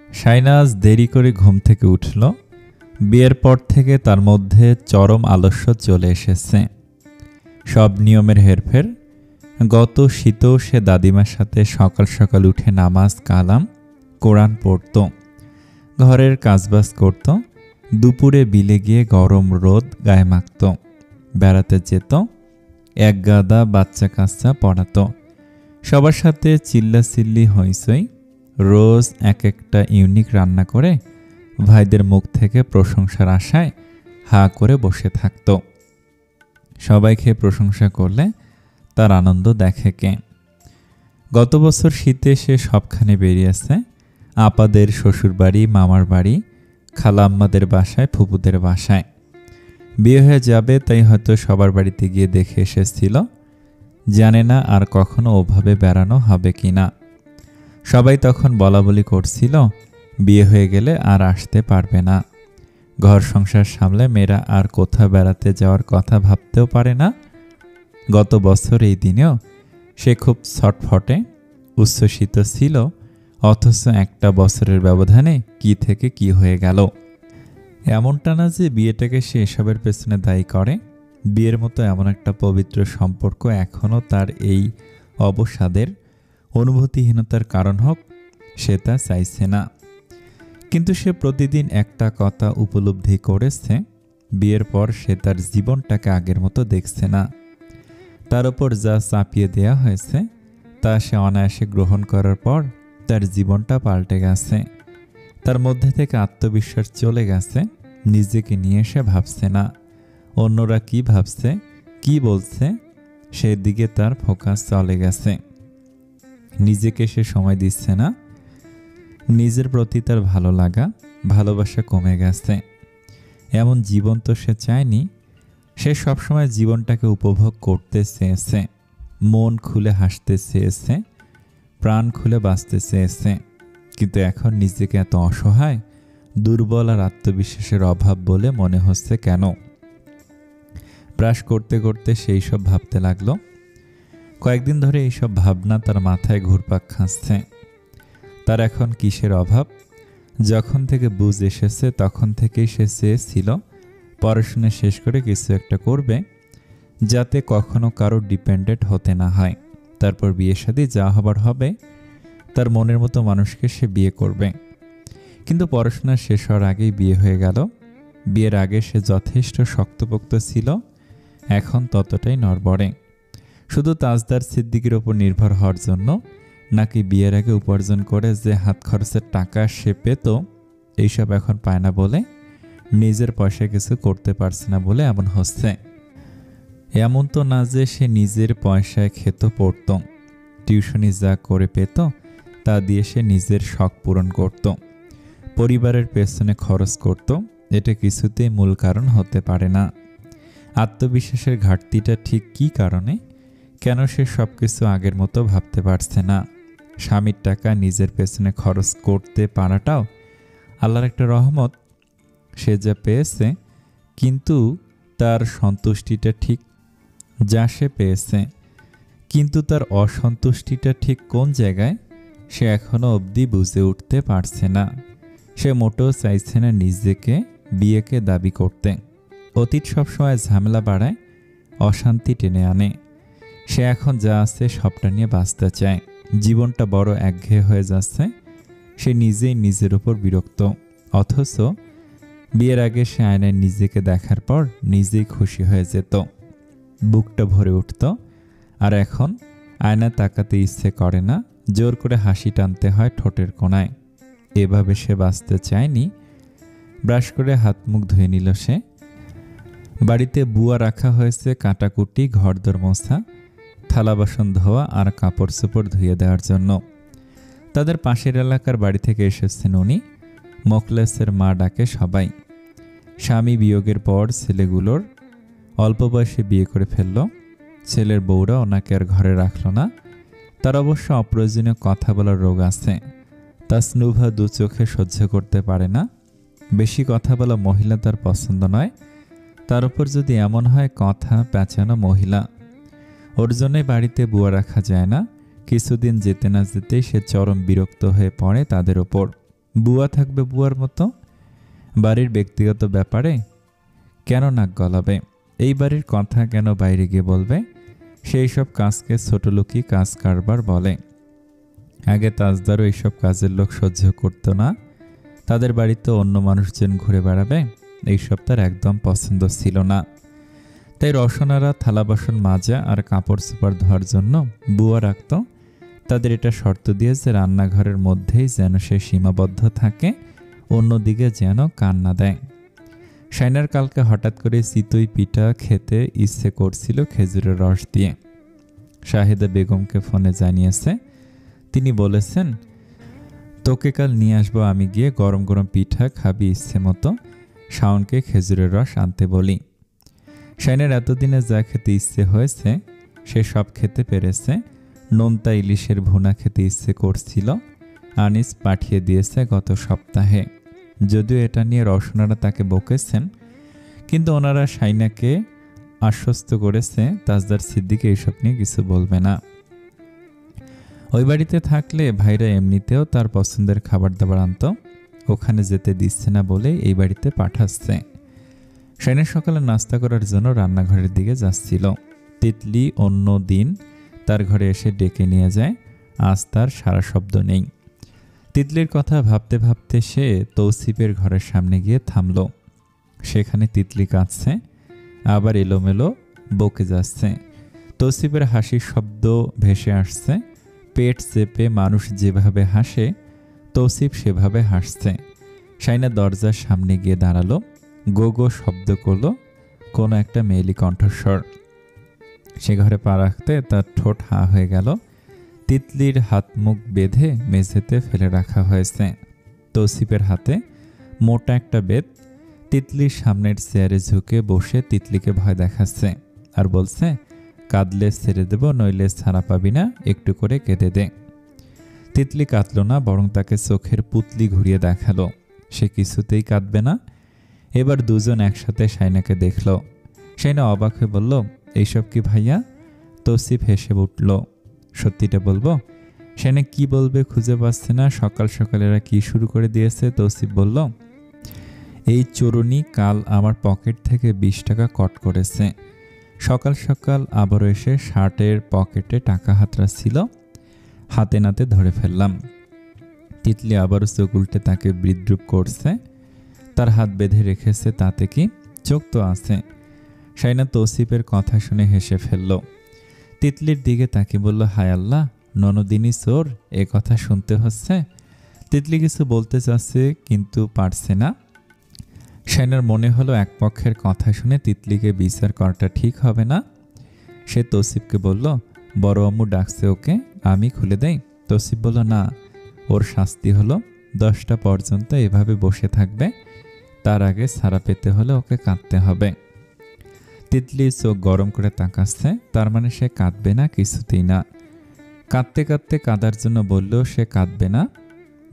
শাইনাজ দেরি করে ঘুম থেকে উঠল। বিয়ের পর থেকে তার মধ্যে চরম আলস্য চলে এসেছে। সব নিয়মের হেরফের। গত শীতেও সে দাদিমার সাথে সকাল সকাল উঠে নামাজ কালাম কোরআন পড়ত, ঘরের কাজবাজ করত, দুপুরে বিলে গিয়ে গরম রোদ গায়ে মাখত, বেড়াতে যেত, এক গাদা বাচ্চা কাচ্চা পড়াতো, সবার সাথে চিল্লাচিল্লি হইচই, রোজ এক একটা ইউনিক রান্না করে ভাইদের মুখ থেকে প্রশংসার আশায় হা করে বসে থাকত। সবাই খেয়ে প্রশংসা করলে তার আনন্দ দেখে কে? গত বছর শীতে সে সবখানে বেরিয়েছে, আপাদের শ্বশুরবাড়ি, মামার বাড়ি, খালাম্মাদের বাসায়, ফুপুদের বাসায়। বিয়ে হয়ে যাবে তাই হয়তো সবার বাড়িতে গিয়ে দেখে এসেছিল, জানে না আর কখনো ওভাবে বেড়ানো হবে কি না। সবাই তখন বলাবলি করছিল বিয়ে হয়ে গেলে আর আসতে পারবে না, ঘর সংসার সামলে মেয়েরা আর কোথাও বেড়াতে যাওয়ার কথা ভাবতেও পারে না। গত বছর এই দিনেও সে খুব ছটফটে উচ্ছ্বসিত ছিল, অথচ একটা বছরের ব্যবধানে কি থেকে কি হয়ে গেল। এমনটা না যে বিয়েটাকে সে এসবের পেছনে দায়ী করে। বিয়ের মতো এমন একটা পবিত্র সম্পর্ক এখনও তার এই অবসাদের অনুভূতিহীনতার কারণ হোক, সে তা চাইছে না। কিন্তু সে প্রতিদিন একটা কথা উপলব্ধি করেছে, বিয়ের পর সে তার জীবনটাকে আগের মতো দেখছে না। তার উপর যা চাপিয়ে দেয়া হয়েছে তা সে অনায়াসে গ্রহণ করার পর তার জীবনটা পাল্টে গেছে। তার মধ্যে থেকে আত্মবিশ্বাস চলে গেছে, নিজেকে নিয়ে সে ভাবছে না অন্যরা কি ভাবছে, কি বলছে, সেদিকে তার ফোকাস চলে গেছে। নিজেকে সে সময় দিচ্ছে না, নিজের প্রতি তার ভালো লাগা, ভালোবাসা কমে গেছে। এমন জীবন তো সে চায়নি। সে সবসময় জীবনটাকে উপভোগ করতে চেয়েছে, মন খুলে হাসতে চেয়েছে, প্রাণ খুলে বাঁচতে চেয়েছে। কিন্তু এখন নিজেকে এত অসহায়, দুর্বল আর আত্মবিশ্বাসের অভাব বলে মনে হচ্ছে কেন? ব্রাশ করতে করতে সেই সব ভাবতে লাগলো। কয়েকদিন ধরে এইসব ভাবনা তার মাথায় ঘুরপাক খাচ্ছে। তার এখন কিসের অভাব? যখন থেকে বুঝ এসেছে তখন থেকেই সে চেয়েছিল পড়াশোনা শেষ করে কিছু একটা করবে, যাতে কখনো কারো ডিপেন্ডেন্ট হতে না হয়। তারপর বিয়ে শাদী যা হবার হবে, তার মনের মতো মানুষকে সে বিয়ে করবে। কিন্তু পড়াশোনা শেষ হওয়ার আগেই বিয়ে হয়ে গেল। বিয়ের আগে সে যথেষ্ট শক্তপোক্ত ছিল, এখন ততটাই নড়বড়ে। শুধু তাজদার সিদ্দিকীর ওপর নির্ভর হওয়ার জন্য, নাকি বিয়ের আগে উপার্জন করে যে হাত খরচের টাকা সে পেত, এইসব এখন পায় না বলে, নিজের পয়সা কিছু করতে পারছে না বলে এমন হচ্ছে। এমন তো না যে সে নিজের পয়সায় খেত পড়ত, টিউশনি যা করে পেত তা দিয়ে সে নিজের শখ পূরণ করত, পরিবারের পেছনে খরচ করত। এটা কিছুতেই মূল কারণ হতে পারে না। আত্মবিশ্বাসের ঘাটতিটা ঠিক কী কারণে, কেন সে সব কিছু আগের মতো ভাবতে পারছে না? স্বামীর টাকা নিজের পেছনে খরচ করতে পারাটাও আল্লাহর একটা রহমত, সে যা পেয়েছে। কিন্তু তার সন্তুষ্টিটা ঠিক যা সে পেয়েছে, কিন্তু তার অসন্তুষ্টিটা ঠিক কোন জায়গায়, সে এখনও অবধি বুঝে উঠতে পারছে না। সে মোটেও চাইছে না নিজেকে বিয়েকে দাবি করতে। অতীত সবসময় ঝামেলা বাড়ায়, অশান্তি টেনে আনে। সে এখন যা আছে সবটা নিয়ে বাঁচতে চায়। জীবনটা বড় একঘেয়ে হয়ে যাচ্ছে। সে নিজেই নিজের উপর বিরক্ত। অথচ বিয়ের আগে সে আয়নায় নিজেকে দেখার পর নিজেই খুশি হয়ে যেত, বুকটা ভরে উঠত। আর এখন আয়নায় তাকাতে ইচ্ছে করে না, জোর করে হাসি টানতে হয় ঠোঁটের কোণায়। এভাবে সে বাঁচতে চায়নি। ব্রাশ করে হাত মুখ ধুয়ে নিল সে। বাড়িতে বুয়া রাখা হয়েছে কাটাকুটি, ঘরদোর মোছা, থালা বাসন ধোয়া আর কাপড় চোপড় ধুয়ে দেওয়ার জন্য। তাদের পাশের এলাকার বাড়ি থেকে এসেছেন উনি। মোখলেসের মা ডাকে সবাই। স্বামী বিয়োগের পর ছেলেগুলোর অল্প বয়সে বিয়ে করে ফেলল। ছেলের বউরা ওনাকে আর ঘরে রাখল না। তার অবশ্য অপ্রয়োজনীয় কথা বলার রোগ আছে। তাসনুভা দু চোখে সহ্য করতে পারে না। বেশি কথা বলা মহিলা তার পছন্দ নয়। তার উপর যদি এমন হয় কথা পেঁচানো মহিলা, ওর জন্যই বাড়িতে বুয়া রাখা যায় না। কিছুদিন যেতে না যেতেই সে চরম বিরক্ত হয়ে পড়ে তাদের ওপর। বুয়া থাকবে বুয়ার মতো। বাড়ির ব্যক্তিগত ব্যাপারে কেন নাক গলাবে? এই বাড়ির কথা কেন বাইরে গিয়ে বলবে? সেই সব কাজকে ছোটলোকি কাজ কারবার বলে। আগে তাজদারও এইসব কাজের লোক সহ্য করতো না। তাদের বাড়িতে অন্য মানুষজন ঘুরে বেড়াবে, এইসব তার একদম পছন্দ ছিল না। তাই রসনারা থালা বাসন মাজা আর কাপড় চোপড় ধোয়ার জন্য বুয়া রাখত। তাদের এটা শর্ত দিয়ে যে রান্নাঘরের মধ্যেই যেন সে সীমাবদ্ধ থাকে, অন্যদিকে যেন কান না দেয়। শাইনার কালকে হঠাৎ করে চিতই পিঠা খেতে ইচ্ছে করছিল খেজুরের রস দিয়ে। শাহেদা বেগমকে ফোনে জানিয়েছে। তিনি বলেছেন, তোকে কাল নিয়ে আসবো, আমি গিয়ে গরম গরম পিঠা খাবি ইচ্ছে মতো, শাওনকে খেজুরের রস আনতে বলি। শাইনের এতদিনে যা খেতে ইচ্ছে হয়েছে সে সব খেতে পেরেছে। নোনতা ইলিশের ভুনা খেতে ইচ্ছে করছিল, আনিস পাঠিয়ে দিয়েছে গত সপ্তাহে। যদিও এটা নিয়ে রসনারা তাকে বকেছেন, কিন্তু ওনারা শাইনাকে আশ্বস্ত করেছে তাজদার সিদ্দিকে এইসব নিয়ে কিছু বলবে না। ওই বাড়িতে থাকলে ভাইরা এমনিতেও তার পছন্দের খাবার দাবার আনত, ওখানে যেতে দিচ্ছে না বলে এই বাড়িতে পাঠাচ্ছে। শাইনা সকালে নাস্তা করার জন্য রান্নাঘরের দিকে যাচ্ছিল। তিতলি অন্য দিন তার ঘরে এসে ডেকে নিয়ে যায়, আজ তার সারা শব্দ নেই। তিতলির কথা ভাবতে ভাবতে সে তৌসিফের ঘরের সামনে গিয়ে থামল। সেখানে তিতলি কাঁদছে, আবার এলোমেলো বকে যাচ্ছে। তৌসিফের হাসির শব্দ ভেসে আসছে। পেট চেপে মানুষ যেভাবে হাসে তৌসিফ সেভাবে হাসছে। শাইনা দরজার সামনে গিয়ে দাঁড়ালো। গো গো শব্দ করলো কোনো একটা মেয়েলি কণ্ঠস্বর। সে ঘরে পা রাখতে তার ঠোঁট হা হয়ে গেল। তিতলির হাত মুখ বেঁধে মেঝেতে ফেলে রাখা হয়েছে। তৌসিফের হাতে মোটা একটা বেত। তিতলির সামনের চেয়ারে ঝুঁকে বসে তিতলিকে ভয় দেখাচ্ছে আর বলছে, কাঁদলে ছেড়ে দেব, নইলে ছাড়া পাবি না, একটু করে কেঁদে দে। তিতলি কাঁদল না, বরং তাকে চোখের পুতলি ঘুরিয়ে দেখালো। সে কিছুতেই কাঁদবে না। এবার দুজন একসাথে শাইনাকে দেখল। শাইনা অবাক হয়ে বলল, এইসব কি ভাইয়া? তৌসিফ হেসে উঠল। সত্যিটা বলবো? শাইনা কি বলবে খুঁজে পাচ্ছে না। সকাল সকাল এরা কি শুরু করে দিয়েছে? তৌসিফ বলল, এই চোরনি কাল আমার পকেট থেকে 20 টাকা কট করেছে। সকাল সকাল আবারও এসে শার্টের পকেটে টাকা হাতড়াচ্ছিল, হাতে নাতে ধরে ফেললাম। তিতলি আবারও চোখ উল্টে তাকে বিদ্রুপ করছে। তার হাত বেঁধে রেখেছে, তাতে কি? চোখ তো আছে। শাইনা তৌসিফের কথা শুনে হেসে ফেলল। তিতলির দিকে তাকে বলল, হায় আল্লাহ, ননদিনী চোর, এ কথা শুনতে হচ্ছে। তিতলি কিছু বলতে চাচ্ছে কিন্তু পারছে না। শাইনার মনে হলো এক পক্ষের কথা শুনে তিতলিকে বিচার করাটা ঠিক হবে না। সে তৌসিফকে বলল, বড় আম্মু ডাকছে, ওকে আমি খুলে দেই? তৌসিফ বলল, না, ওর শাস্তি হলো 10টা পর্যন্ত এভাবে বসে থাকবে, তার আগে ছাড়া পেতে হলে ওকে কাঁদতে হবে। তিতলি চোখ গরম করে তাকাচ্ছে, তার মানে সে কাঁদবে না কিছুতেই না। কাঁদতে কাঁদতে কাঁদার জন্য বললেও সে কাঁদবে না,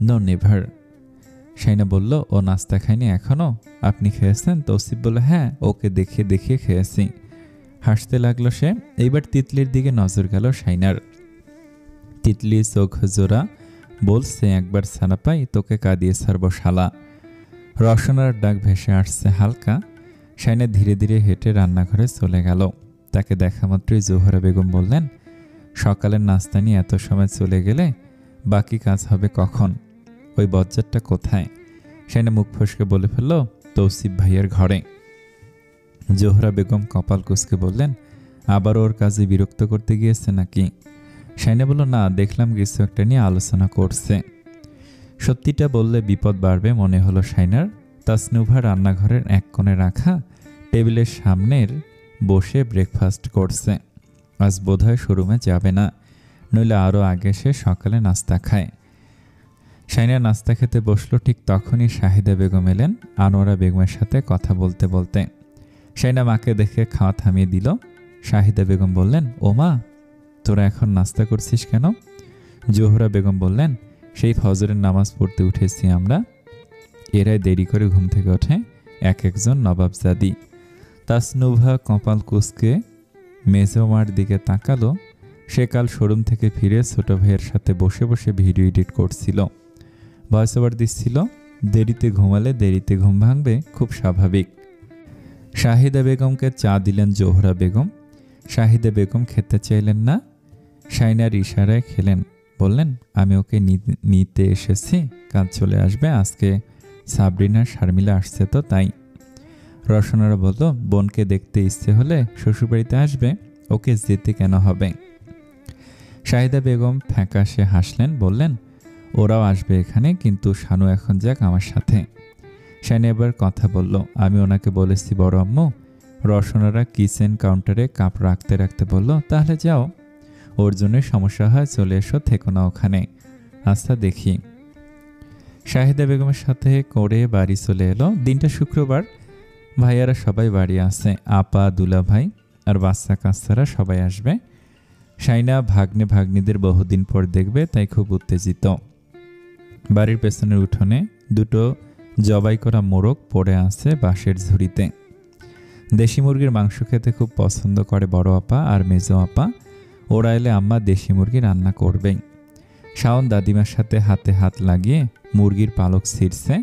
নো নেভার। শাইনা বলল, ও নাস্তা খায়নি এখনো? আপনি খেয়েছেন? তৌসিফ বলল, হ্যাঁ, ওকে দেখিয়ে দেখিয়ে খেয়েছি। হাসতে লাগলো সে। এইবার তিতলির দিকে নজর গেল শাইনার। তিতলি চোখ জোড়া বলছে, একবার ছাড়া পাই তোকে কাঁদিয়ে ছাড়বো শালা। রসনার ডাক ভেসে আসছে হালকা। শাইনা ধীরে ধীরে হেঁটে রান্নাঘরে চলে গেল। তাকে দেখা মাত্রই জোহরা বেগম বললেন, সকালের নাস্তা নিয়ে এত সময় চলে গেলে বাকি কাজ হবে কখন? ওই বজ্জারটা কোথায়? শাইনা মুখ ফসকে বলে ফেলল, তৌসিফ ভাইয়ের ঘরে। জোহরা বেগম কপাল কুঁচকে বললেন, আবার ওর কাজে বিরক্ত করতে গিয়েছে নাকি? শাইনা বলল, না, দেখলাম কিছু একটা নিয়ে আলোচনা করছে। সত্যিটা বললে বিপদ বাড়বে মনে হলো শাইনার। তাসনুভা রান্নাঘরের এক কোণে রাখা টেবিলের সামনের বসে ব্রেকফাস্ট করছে। আজ বোধহয় শোরুমে যাবে না, নইলে আরও আগে সে সকালে নাস্তা খায়। শাইনা নাস্তা খেতে বসলো, ঠিক তখনই শাহিদা বেগম এলেন আনোয়ারা বেগমের সাথে কথা বলতে বলতে। শাইনা মাকে দেখে খাওয়া থামিয়ে দিল। শাহিদা বেগম বললেন, ও মা, তোরা এখন নাস্তা করছিস কেন? জোহরা বেগম বললেন, সেই ফজরের নামাজ পড়তে উঠেছি আমরা। এরাই দেরি করে ঘুম থেকে ওঠে, এক একজন নবাবজাদি। তাসনুভা কপাল কুঁচকে মেজমার দিকে তাকালো। সে কাল শোরুম থেকে ফিরে ছোট ভাইয়ের সাথে বসে বসে ভিডিও এডিট করছিল। ভয়েস ওভার দিচ্ছিল, দেরিতে ঘুমালে দেরিতে ঘুম ভাঙবে, খুব স্বাভাবিক। শাহিদা বেগমকে চা দিলেন জোহরা বেগম। শাহিদা বেগম খেতে চাইলেন না। শাইনার ইশারায় খেলেন। বললেন, আমি ওকে নিতে এসেছি, কাজ চলে আসবে। আজকে সাবরিনা শারমিলা আসছে তো তাই। রসনারা বলল, বোনকে দেখতে ইচ্ছে হলে শ্বশুরবাড়িতে আসবে, ওকে যেতে কেন হবে? শাহিদা বেগম ফ্যাকাশে হাসলেন, বললেন, ওরাও আসবে এখানে, কিন্তু শানু এখন যাক আমার সাথে। শাইনা এবার কথা বলল, আমি ওনাকে বলেছি বড় আম্মু। রসনারা কিচেন কাউন্টারে কাপ রাখতে রাখতে বলল, তাহলে যাও, ওর জন্য সমস্যা হয়, চলে এসো, থেকো না ওখানে। আচ্ছা দেখি। শাহিদা বেগমের সাথে করে বাড়ি চলে এলো। দিনটা শুক্রবার, ভাইয়ারা সবাই বাড়ি আছে, আপা, দুলা ভাই আর বাচ্চা কাচ্চারা সবাই আসবে। শাইনা ভাগ্নে ভাগ্নিদের বহুদিন পর দেখবে, তাই খুব উত্তেজিত। বাড়ির পেছনের উঠোনে দুটো জবাই করা মোরগ পড়ে আছে বাঁশের ঝুড়িতে। দেশি মুরগির মাংস খেতে খুব পছন্দ করে বড় আপা আর মেজো আপা। ওরা এলে আম্মা দেশি মুরগি রান্না করবেই। শাওন দাদিমার সাথে হাতে হাত লাগিয়ে মুরগির পালক ছিঁড়ছে।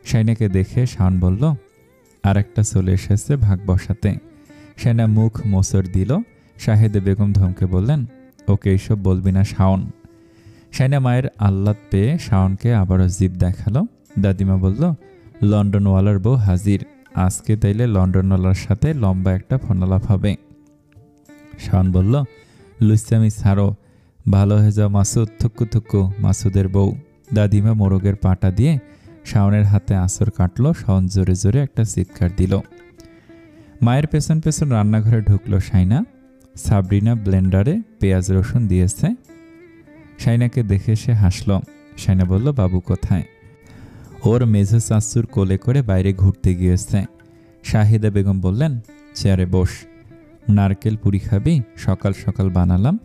শাইনাকে দেখে শাওন বলল, আর একটা চলে এসেছে ভাগ বসাতে। শাইনা মুখ মোচড় দিল। শাহিদা বেগম ধমকে বললেন, ওকে এইসব বলবি না শাওন। শাইনা মায়ের আহ্লাদ পেয়ে শাওনকে আবারও জিভ দেখালো। দাদিমা বলল, লন্ডনওয়ালার বউ হাজির, আজকে তাইলে লন্ডনওয়ালার সাথে লম্বা একটা ফোনালাপ হবে। শাওন বলল, লুচ্চামি ছাড়ো, ভালো হয়ে যাও মাসুদ, থুক্কু থুক্কু মাসুদের বউ। দাদিমা মোরগের পাটা দিয়ে শাওনের হাতে আঁচড় কাটলো। শাওন জোরে জোরে একটা চিৎকার দিল। মায়ের পেছন পেছন রান্নাঘরে ঢুকলো শাইনা। সাবরিনা ব্লেন্ডারে পেঁয়াজ রসুন দিয়েছে। শাইনাকে দেখে সে হাসল। শাইনা বলল, বাবু কোথায়? ওর মেঝো চাচুর কোলে করে বাইরে ঘুরতে গিয়েছে। শাহিদা বেগম বললেন, চেয়ারে বস। নারকেল পুরি খাবি? সকাল সকাল বানালাম,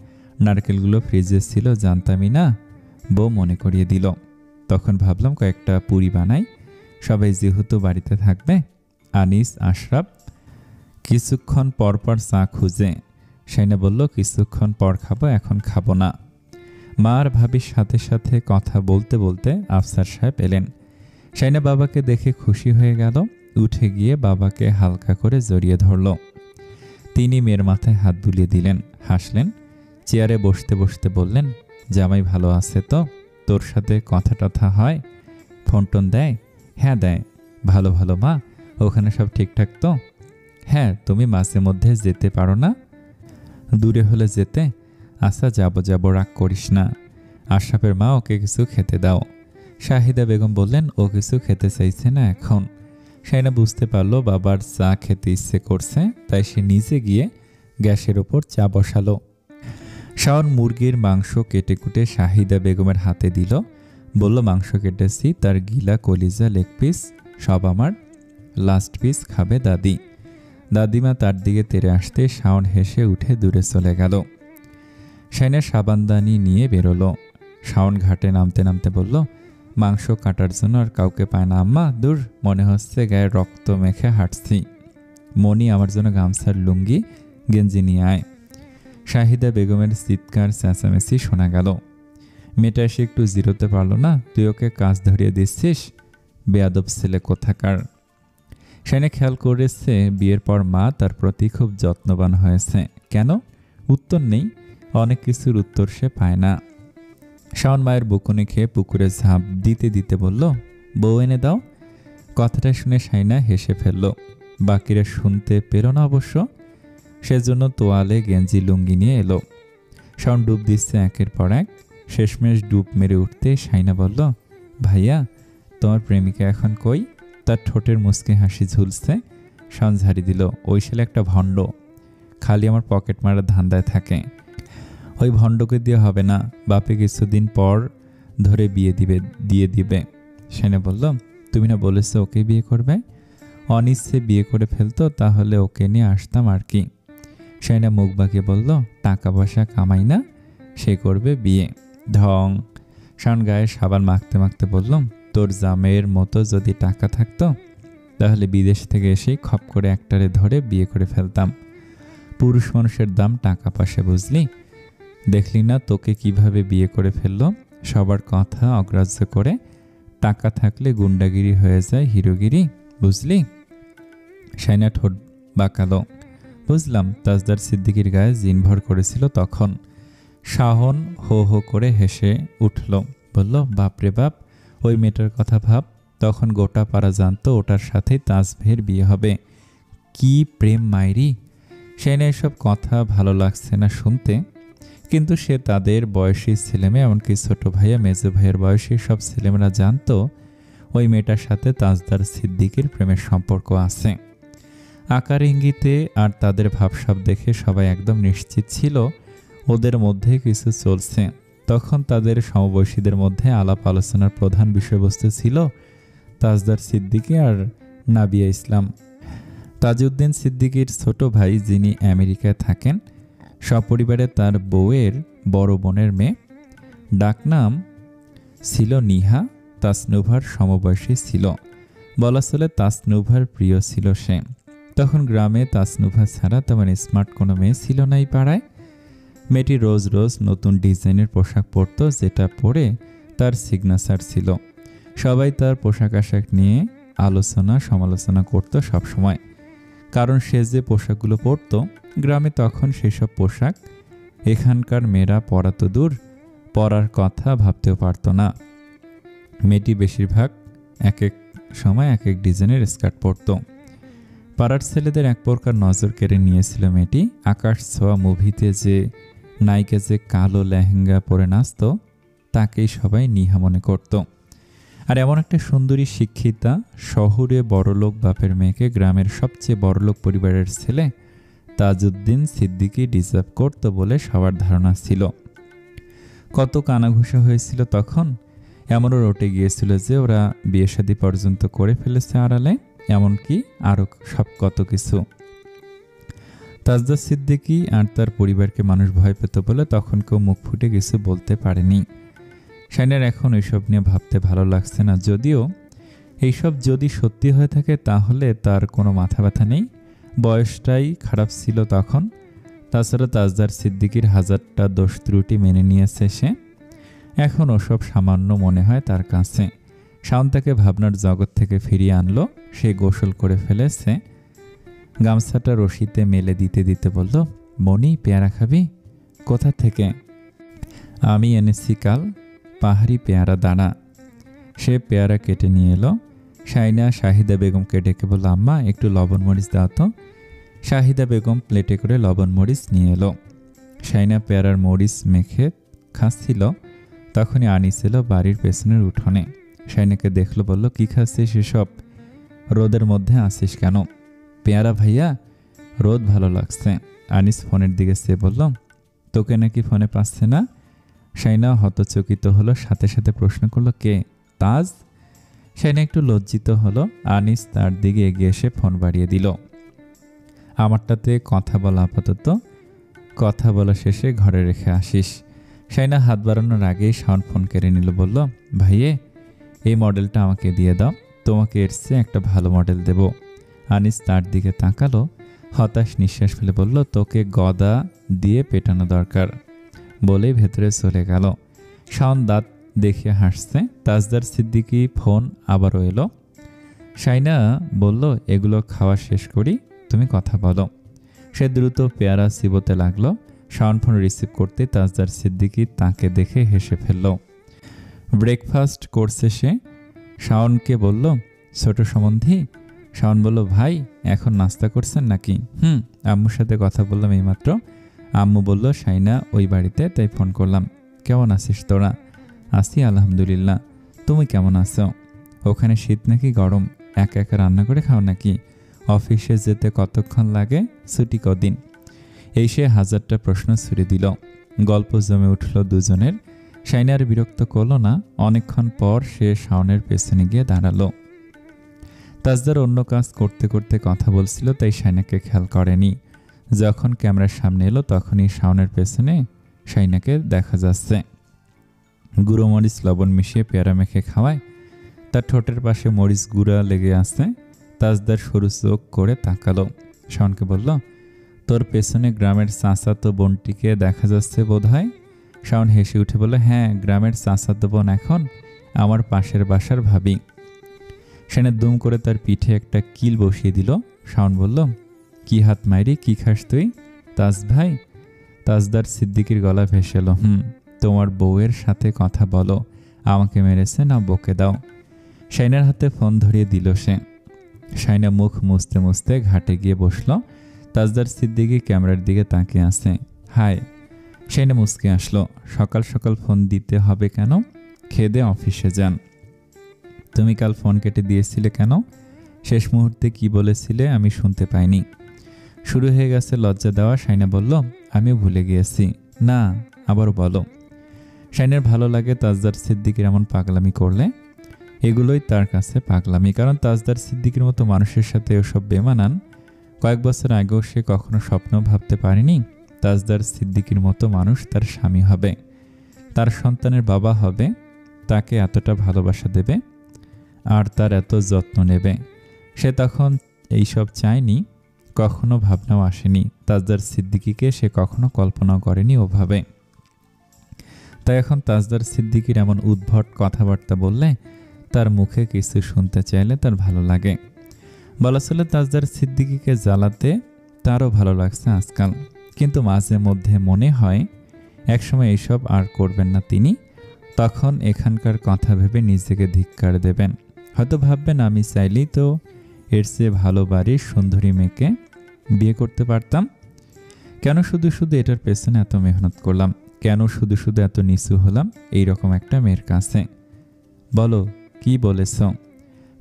নারকেলগুলো ফ্রিজে ছিল, জানতামই না, বউ মনে করিয়ে দিল। তখন ভাবলাম কয়েকটা পুরি বানাই, সবাই যেহেতু বাড়িতে থাকবে। আনিস, আশরাফ কিছুক্ষণ পর পর চা খুঁজে। শাইনা বলল, কিছুক্ষণ পর খাবো, এখন খাবো না। মা আর ভাবির সাথে সাথে কথা বলতে বলতে আফসার সাহেব এলেন। শাইনা বাবাকে দেখে খুশি হয়ে গেল। উঠে গিয়ে বাবাকে হালকা করে জড়িয়ে ধরল। তিনি মেয়ের মাথায় হাত বুলিয়ে দিলেন, হাসলেন। চেয়ারে বসতে বসতে বললেন, জামাই ভালো আছে তো? তোর সাথে কথা টথা হয়? ফোন টোন দেয়? হ্যাঁ দেয়। ভালো ভালো মা, ওখানে সব ঠিকঠাক তো? হ্যাঁ, তুমি মাঝে মধ্যে যেতে পারো না? দূরে হলে যেতে। আচ্ছা যাবো যাবো, রাগ করিস না। আশরাফের মা, ওকে কিছু খেতে দাও। শাহিদা বেগম বললেন, ও কিছু খেতে চাইছে না এখন। শাইনা বুঝতে পারলো বাবার চা খেতে ইচ্ছে করছে, তাই সে নিজে গিয়ে গ্যাসের ওপর চা বসালো। শাওন মুরগির মাংস কেটে কুটে শাহিদা বেগমের হাতে দিল। বলল, মাংস কেটেছি, তার গিলা, কলিজা, লেগ পিস সব আমার, লাস্ট পিস খাবে দাদি। দাদিমা তার দিকে তেড়ে আসতে শাওন হেসে উঠে দূরে চলে গেল। শাইনা সাবানদানি নিয়ে বেরোলো। শাওন ঘাটে নামতে নামতে বলল, মাংস কাটার জন্য আর কাউকে পায় না আম্মা, দূর, মনে হচ্ছে গায়ে রক্ত মেখে হাঁটছি। মনি, আমার জন্য গামছার লুঙ্গি গেঞ্জি নিয়ে আয়। শাহিদা বেগমের চিৎকার চেঁচামেচি শোনা গেল। মেয়েটা এসে একটু জিরোতে পারল না। তুই ওকে কাজ ধরিয়ে দিচ্ছিস, বেয়াদব ছেলে কোথাকার। শাইনা খেয়াল করেছে বিয়ের পর মা তার প্রতি খুব যত্নবান হয়েছে। কেন? উত্তর নেই। অনেক কিছুর উত্তর সে পায় না। শাওন মায়ের বকুনি খেয়ে পুকুরে ঝাঁপ দিতে দিতে বলল, বউ এনে দাও। কথাটা শুনে শাইনা হেসে ফেলল। বাকিরা শুনতে পেল না অবশ্য, সেজন্য তোয়ালে, গেঞ্জি, লুঙ্গি নিয়ে এলো। শাওন ডুব দিচ্ছে একের পর এক। শেষমেশ ডুব মেরে উঠতে শাইনা বলল, ভাইয়া, তোমার প্রেমিকা এখন কই? তার ঠোঁটের মুচকি হাসি ঝুলছে। শাওন ঝাড়ি দিল, ওই ছেলে একটা ভণ্ড, খালি আমার পকেট মারার ধান্দায় থাকে। ওই ভণ্ডকে দিয়ে হবে না, বাপে কিছুদিন পর ধরে দিয়ে দিবে। শাইনা বলল, তুমি না বলেছো ওকে বিয়ে করবে? অনিচ্ছে বিয়ে করে ফেলতো, তাহলে ওকে নিয়ে আসতাম আর কি। শাইনা মুখ বাঁকিয়ে বলল, টাকা পয়সা কামাই না, সে করবে বিয়ে। ঢং। শাওন গায়ে সাবান মাখতে মাখতে বলল, তোর জামের মতো যদি টাকা থাকতো, তাহলে বিদেশ থেকে এসেই খপ করে একটারে ধরে বিয়ে করে ফেলতাম। পুরুষ মানুষের দাম টাকা পয়সা, বুঝলি? দেখলি না তোকে কিভাবে বিয়ে করে ফেললো, সবার কথা অগ্রাহ্য করে টাকা থাকলে গুন্ডাগিরি হয়ে যায় হিরোগিরি, বুঝলি? শাইনা ঠোঁট বাঁকালো। বুঝলাম। তাজদার সিদ্দিকীর গায়ে জিন ভর করেছিল তখন। শাওন হো হো করে হেসে উঠল, বলল, বাপরে বাপ, ওই মেয়েটার কথা ভাব। তখন গোটা পাড়া জানতো ওটার সাথেই তাজভের বিয়ে হবে। কি প্রেম মাইরি! শাইনা এসব কথা ভালো লাগছে না শুনতে, কিন্তু সে তাদের বয়সী ছেলেমেয়ে, এমনকি ছোট ভাইয়া মেজো ভাইয়ের বয়সী সব ছেলেমেয়েরা জানতো ওই মেয়েটার সাথে তাজদার সিদ্দিকীর প্রেমের সম্পর্ক আছে। আকার ইঙ্গিতে আর তাদের ভাবসাব দেখে সবাই একদম নিশ্চিত ছিল ওদের মধ্যে কিছু চলছে। তখন তাদের সমবয়সীদের মধ্যে আলাপ আলোচনার প্রধান বিষয়বস্তু ছিল তাজদার সিদ্দিকী আর নাবিয়া ইসলাম। তাজউদ্দিন সিদ্দিকীর ছোট ভাই, যিনি আমেরিকায় থাকেন, সপরিবারে তার বউয়ের বড় বোনের মেয়ে। ডাকনাম ছিল নিহা। তাসনুভার সমবয়সী ছিল। বলা চলে তাসনুভার প্রিয় ছিল সে। তখন গ্রামে তাসনুভা ছাড়া তেমন স্মার্ট কোনো মেয়ে ছিল না এই পাড়ায়। মেয়েটি রোজ রোজ নতুন ডিজাইনের পোশাক পরত, যেটা পরে তার সিগনেচার ছিল। সবাই তার পোশাক আশাক নিয়ে আলোচনা সমালোচনা করত সবসময়, কারণ সে যে পোশাকগুলো পরত গ্রামে তখন সেসব পোশাক এখানকার মেয়েরা পরা তো দূর, পরার কথা ভাবতেও পারত না। মেয়েটি বেশিরভাগ এক এক সময় এক এক ডিজাইনের স্কার্ট পরত। পাড়ার ছেলেদের এক প্রকার নজর কেড়ে নিয়েছিল মেয়েটি। আকাশ ছোঁয়া মুভিতে যে নায়িকা যে কালো লেহেঙ্গা পরে নাচত, তাকেই সবাই নিহা মনে করত। আর এমন একটা সুন্দরী শিক্ষিতা শহুরে বড়লোক বাপের মেয়েকে গ্রামের সবচেয়ে বড়লোক পরিবারের ছেলে তাজউদ্দিন সিদ্দিকী ডিজার্ভ করত বলে সবার ধারণা ছিল। কত কানাঘুষা হয়েছিল তখন। এমনও রটে গিয়েছিল যে ওরা বিয়ে শাদী পর্যন্ত করে ফেলেছে আড়ালে, এমনকি আরও সব কত কিছু। তাজদার সিদ্দিকী আর তার পরিবারকে মানুষ ভয় পেত বলে তখন কেউ মুখ ফুটে কিছু বলতে পারেনি। শাইনার এখন এইসব নিয়ে ভাবতে ভালো লাগছে না, যদিও এইসব যদি সত্যি হয়ে থাকে তাহলে তার কোনো মাথা ব্যথা নেই। বয়সটাই খারাপ ছিল তখন। তাছাড়া তাজদার সিদ্দিকীর হাজারটা দোষ ত্রুটি মেনে নিয়েছে সে। এখন ওসব সামান্য মনে হয় তার কাছে। শাওন তাকে ভাবনার জগৎ থেকে ফিরিয়ে আনলো। সে গোসল করে ফেলেছে। গামছাটা রশিতে মেলে দিতে দিতে বলল, মনি, পেয়ারা খাবি? কোথা থেকে? আমি এনেছি কাল পাহাড়ি পেয়ারা দানা। সে পেয়ারা কেটে নিয়ে এলো। শাইনা শাহিদা বেগমকে ডেকে বলল, আম্মা, একটু লবণ মরিচ দাও তো। শাহিদা বেগম প্লেটে করে লবণ মরিচ নিয়ে এলো। শাইনা পেয়ারার মরিচ মেখে খাচ্ছিল। তখনই আনিস এলো বাড়ির পেছনের উঠোনে। শাইনাকে দেখলো, বলল, কি খাচ্ছিস সেসব? রোদের মধ্যে আসিস কেন? পেয়ারা ভাইয়া, রোদ ভালো লাগছে। আনিস ফোনের দিকে চেয়ে বলল, তোকে নাকি ফোনে পাচ্ছে না? শাইনা হতচকিত হলো, সাথে সাথে প্রশ্ন করলো, কে? তাজ? শাইনা একটু লজ্জিত হলো। আনিস তার দিকে এগিয়ে এসে ফোন বাড়িয়ে দিল। আমারটাতে কথা বলা আপাতত, কথা বলা শেষে ঘরে রেখে আসিস। শাইনা হাত বাড়ানোর আগেই শাওন ফোন কেড়ে নিল, বলল, ভাইয়ে, এই মডেলটা আমাকে দিয়ে দাও, তোমাকে এর চেয়ে একটা ভালো মডেল দেব। আনিস তার দিকে তাকালো, হতাশ নিঃশ্বাস ফেলে বলল, তোকে গদা দিয়ে পেটানো দরকার, বলেই ভেতরে চলে গেল। শাওন দাঁত দেখিয়ে হাসছে। তাজদার সিদ্দিকী ফোন আবারও এলো। শাইনা বলল, এগুলো খাওয়া শেষ করি, তুমি কথা বলো। সে দ্রুত পেয়ারা চিবোতে লাগলো। শাওন ফোন রিসিভ করতে তাজদার সিদ্দিকী তাকে দেখে হেসে ফেলল। ব্রেকফাস্ট করছে সে। শাওনকে বলল, ছোট সম্বন্ধী। শাওন বলল, ভাই, এখন নাস্তা করছেন নাকি? আম্মুর সাথে কথা বললাম এইমাত্র। আম্মু বলল শাইনা ওই বাড়িতে, তাই ফোন করলাম। কেমন আছিস তোরা? আছি আলহামদুলিল্লাহ। তুমি কেমন আছো? ওখানে শীত নাকি গরম? একা একা রান্না করে খাও নাকি? অফিসে যেতে কতক্ষণ লাগে? ছুটি কদিন? এই সে হাজারটা প্রশ্ন ছুড়ে দিল। গল্প জমে উঠল দুজনের। শাইনা আর বিরক্ত করল না। অনেকক্ষণ পর সে শাওনের পেছনে গিয়ে দাঁড়ালো। তাজদার অন্য কাজ করতে করতে কথা বলছিল, তাই শাইনাকে খেয়াল করেনি। যখন ক্যামেরার সামনে এলো তখনই শাওনের পেছনে শাইনাকে দেখা যাচ্ছে। গুঁড়ো মরিচ লবণ মিশিয়ে পেয়ারা মেখে খাওয়ায়। তার ঠোঁটের পাশে মরিচ গুঁড়া লেগে আছে। তাজদার সরু চোখ করে তাকালো। শাওনকে বলল, তোর পেছনে গ্রামের চাচাতো বোনটিকে দেখা যাচ্ছে বোধ হয়। শাওন হেসে উঠে বলল, হ্যাঁ, গ্রামের চাচাতো বোন এখন আমার পাশের বাসার ভাবি। শাহিনা দুম করে তার পিঠে একটা কিল বসিয়ে দিল। শাওন বলল, কি হাত মাইরি, কি খাস তুই? তাজ ভাই। তাজদার সিদ্দিকির গলা ভেসে এলো, তোমার বউয়ের সাথে কথা বলো, আমাকে মেরেছে না বকে দাও। শাহিনার হাতে ফোন ধরিয়ে দিল সে। শাহিনা মুখ মুছতে মুছতে ঘাটে গিয়ে বসল। তাজদার সিদ্দিকি ক্যামেরার দিকে তাকিয়ে আছে। হায়। শাহিনা মুচকে আসলো। সকাল সকাল ফোন দিতে হবে কেন? খেদে অফিসে যান। তুমি কাল ফোন কেটে দিয়েছিলে কেন? শেষ মুহূর্তে কি বলেছিলে আমি শুনতে পাইনি। শুরু হয়ে গেছে লজ্জা দেওয়া। শাহিনা বলল, আমিও ভুলে গিয়েছি। না, আবারও বলো। শাহিনার ভালো লাগে তাজদার সিদ্দিকির এমন পাগলামি করলে। এগুলোই তার কাছে পাগলামি, কারণ তাজদার সিদ্দিকির মতো মানুষের সাথে ওসব বেমানান কয়েক বছর আগেও সে কখনো স্বপ্ন ভাবতে পারেনি। তাজদার সিদ্দিকির মতো মানুষ তার স্বামী হবে, তার সন্তানের বাবা হবে, তাকে এতটা ভালোবাসা দেবে আর তার এত যত্ন নেবে। সে তখন এইসব চায়নি, কখনো ভাবনাও আসেনি। তাজদার সিদ্দিকিকে সে কখনো কল্পনাও করেনি ওভাবে। তাই এখন তাজদার সিদ্দিকির এমন উদ্ভট কথাবার্তা বললে, তার মুখে কিছু শুনতে চাইলে তার ভালো লাগে। বলা চলে তাজদার সিদ্দিকিকে জ্বালাতে তারও ভালো লাগছে আজকাল, কিন্তু মাঝে মধ্যে মনে হয় একসময় এইসব আর করবেন না তিনি। তখন এখানকার কথা ভেবে নিজেকে ধিক্কার দেবেন। হয়তো ভাববেন, আমি চাইলেই তো এর চেয়ে ভালো বাড়ির সুন্দরী মেয়েকে বিয়ে করতে পারতাম। কেন শুধু শুধু এটার পেছনে এত মেহনত করলাম? কেন শুধু শুধু এত নিচু হলাম এইরকম একটা মেয়ের কাছে? বলো, কি বলেছ?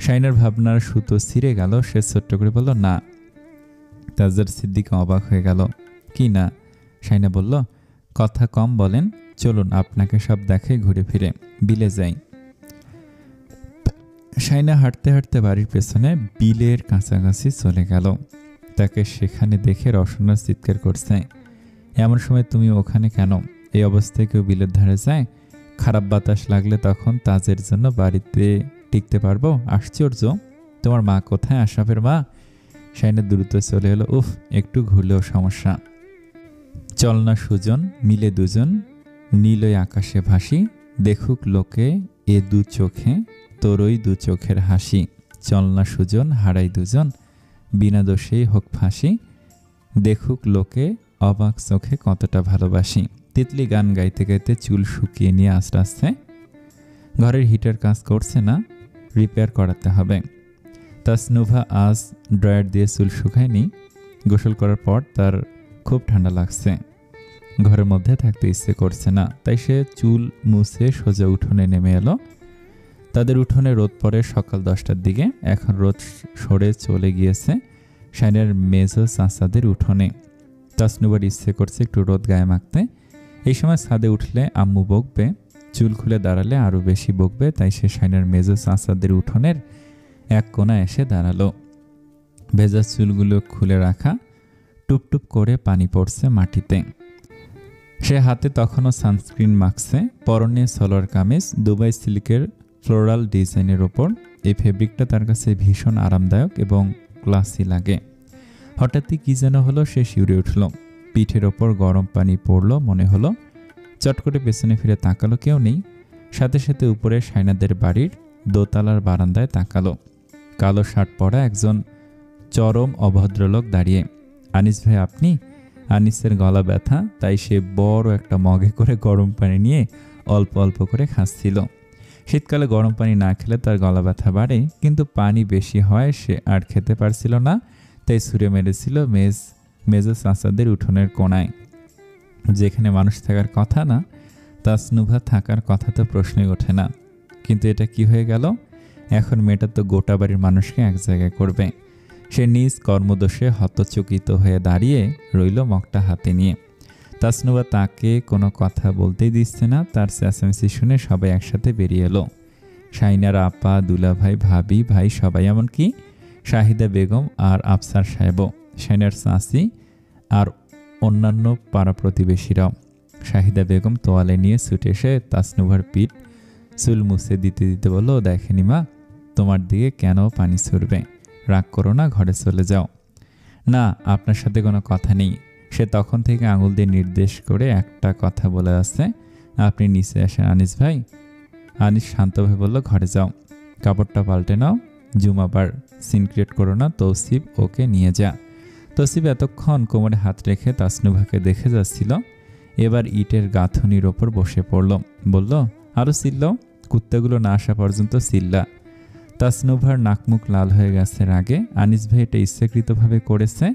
শাহিনার ভাবনার সুতো ছিঁড়ে গেল। সে ছোট্ট করে বলল, না। তাজদার সিদ্দিকী অবাক হয়ে গেল। কি না? শাহিনা বলল, কথা কম বলেন, চলুন আপনাকে সব দেখাই ঘুরে ফিরে, বিলে যাই। শাহিনা হাঁটতে হাঁটতে বাড়ির পেছনে বিলের কাছাকাছি চলে গেল। তাকে সেখানে দেখে রসনা চিৎকার করছে, এমন সময় তুমি ওখানে কেন? এই অবস্থায় কেউ বিলের ধারে যায়? খারাপ বাতাস লাগলে তখন তাজের জন্য বাড়িতে টিকতে পারবো? আশ্চর্য। তোমার মা কোথায়? আশরাফের মা? শাহিনা দ্রুত চলে এলো। উফ, একটু ঘুরলেও সমস্যা। চল না সুজন, মিলে দুজন, নীলই আকাশে ভাসি, দেখুক লোকে এ দু চোখে, তোরই দু চোখের হাসি। চল না সুজন, হারাই দুজন, বিনা দোষেই হোক ফাঁসি, দেখুক লোকে অবাক চোখে কতটা ভালোবাসি। তিতলি গান গাইতে গাইতে চুল শুকিয়ে নিয়ে আসছে। ঘরের হিটার কাজ করছে না, রিপেয়ার করাতে হবে। তাসনুভা আজ ড্রায়ার দিয়ে চুল শুকায়নি। গোসল করার পর তার খুব ঠান্ডা লাগছে, ঘরের মধ্যে থাকতে ইচ্ছে করছে না। তাই সে চুল মুছে সোজা উঠোনে নেমে এলো। তাদের উঠোনে রোদ পড়ে সকাল 10টার দিকে। এখন রোদ সরে চলে গিয়েছে শাহিনার মেজো চাচাদের উঠোনে। তাসনুবার ইচ্ছে করছে একটু রোদ গায়ে মাখতে। এই সময় ছাদে উঠলে আম্মু বকবে, চুল খুলে দাঁড়ালে আরও বেশি বকবে। তাই সে শাহিনার মেজো চাচাদের উঠোনের এক কোণায় এসে দাঁড়ালো। ভেজা চুলগুলো খুলে রাখা, টুপটুপ করে পানি পড়ছে মাটিতে। সে হাতে তখনও সানস্ক্রিন মাখছে। পরনে সালোয়ার কামিজ, দুবাই সিল্কের ফ্লোরাল ডিজাইনের ওপর। এই ফেব্রিকটা তার কাছে ভীষণ আরামদায়ক এবং ক্লাসি লাগে। হঠাৎই কি যেন হলো, সে শিউরে উঠল। পিঠের ওপর গরম পানি পড়ল মনে হলো। চট করে পেছনে ফিরে তাকালো, কেউ নেই। সাথে সাথে উপরে শাহিনাদের বাড়ির দোতলার বারান্দায় তাকালো। কালো শার্ট পরা একজন চরম অভদ্রলোক দাঁড়িয়ে। আনিস ভাই আপনি? আনিসের গলা ব্যথা, তাই সে বড় একটা মগে করে গরম পানি নিয়ে অল্প অল্প করে খাচ্ছিল। শীতকালে গরম পানি না খেলে তার গলা ব্যথা বাড়ে, কিন্তু পানি বেশি হয় সে আর খেতে পারছিল না। তাই ছুঁড়ে মেরেছিল মেজো চাচাদের উঠোনের কোণায়, যেখানে মানুষ থাকার কথা না। তাসনুভা থাকার কথা তো প্রশ্নই ওঠে না। কিন্তু এটা কি হয়ে গেল? এখন মেয়েটা তো গোটা বাড়ির মানুষকে এক জায়গায় করবে। সে নিজ কর্মদোষে হতচকিত হয়ে দাঁড়িয়ে রইল মগটা হাতে নিয়ে। তাসনুভা তাকে কোনো কথা বলতেই দিচ্ছে না। তার চেঁচামেচি শুনে সবাই একসাথে বেরিয়ে এলো। শাহিনার আপা, দুলা ভাই, ভাবি, ভাই সবাই, এমনকি শাহিদা বেগম আর আফসার সাহেবও, শাহিনার চাচি আর অন্যান্য পাড়া প্রতিবেশীরাও। শাহিদা বেগম তোয়ালে নিয়ে ছুটে এসে তাসনুভার পিঠ চুল মুছে দিতে দিতে বলল, দেখেনি মা, তোমার দিকে কেন পানি ছুড়বে? রাগ করো না, ঘরে চলে যাও। না, আপনার সাথে কোনো কথা নেই। সে তখন থেকে আঙুল দিয়ে নির্দেশ করে একটা কথা বলে আসছে, আপনি নিচে আসেন আনিস ভাই। আনিস শান্তভাবে বলল, ঘরে যাও, কাপড়টা পাল্টে নাও, জুমাবার সিন ক্রিয়েট করো না, তৌসিফ ওকে নিয়ে যা। তৌসিফ এতক্ষণ কোমরে হাত রেখে তাসনুভাকে দেখে যাচ্ছিল, এবার ইটের গাঁথনির ওপর বসে পড়ল। বলল, আরও চিল্লাও, কুত্তাগুলো না আসা পর্যন্ত চিল্লা। তাসনুভার নাকমুখ লাল হয়ে গেছে রাগে। আনিস ভাই এটা ইচ্ছাকৃতভাবে করেছে।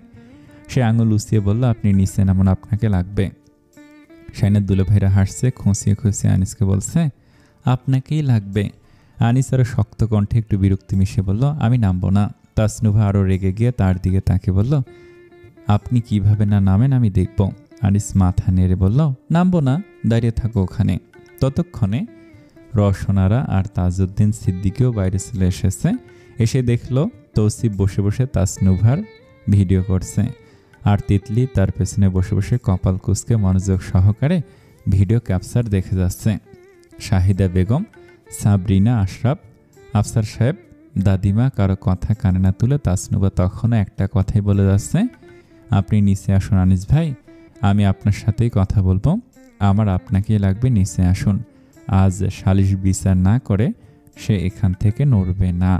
সে আঙুল উঁচিয়ে বলল, আপনি নিচে নামুন, আপনাকে লাগবে। শাইনের দুলাভাইরা হাসছে, খুঁচিয়ে খুঁচিয়ে আনিসকে বলছে, আপনাকেই লাগবে। আনিস আরও শক্ত কণ্ঠে একটু বিরক্তি মিশিয়ে বলল, আমি নামবো না। তাসনুভা আরও রেগে গিয়ে তার দিকে তাকে বলল, আপনি কিভাবে না নামেন আমি দেখব। আনিস মাথা নেড়ে বলল, নামবো না, দাঁড়িয়ে থাকো ওখানে। ততক্ষণে রওশনারা আর তাজউদ্দিন সিদ্দিকীও বাইরে চলে এসেছে। এসে দেখল তৌসিফ বসে বসে তাসনুভার ভিডিও করছে, আর তিতলি তার পেছনে বসে বসে কপাল কুঁচকে মনোযোগ সহকারে ভিডিও ক্যাপচার দেখে যাচ্ছে। শাহিদা বেগম, সাবরিনা, আশরাফ, আফসার সাহেব, দাদিমা কারো কথা কানে না তুলে তাসনুভা তখনও একটা কথাই বলে যাচ্ছে, আপনি নিচে আসুন আনিস ভাই, আমি আপনার সাথেই কথা বলবো, আমার আপনাকেই লাগবে, নিচে আসুন। আজ সালিশ বিচার না করে সে এখান থেকে নড়বে না।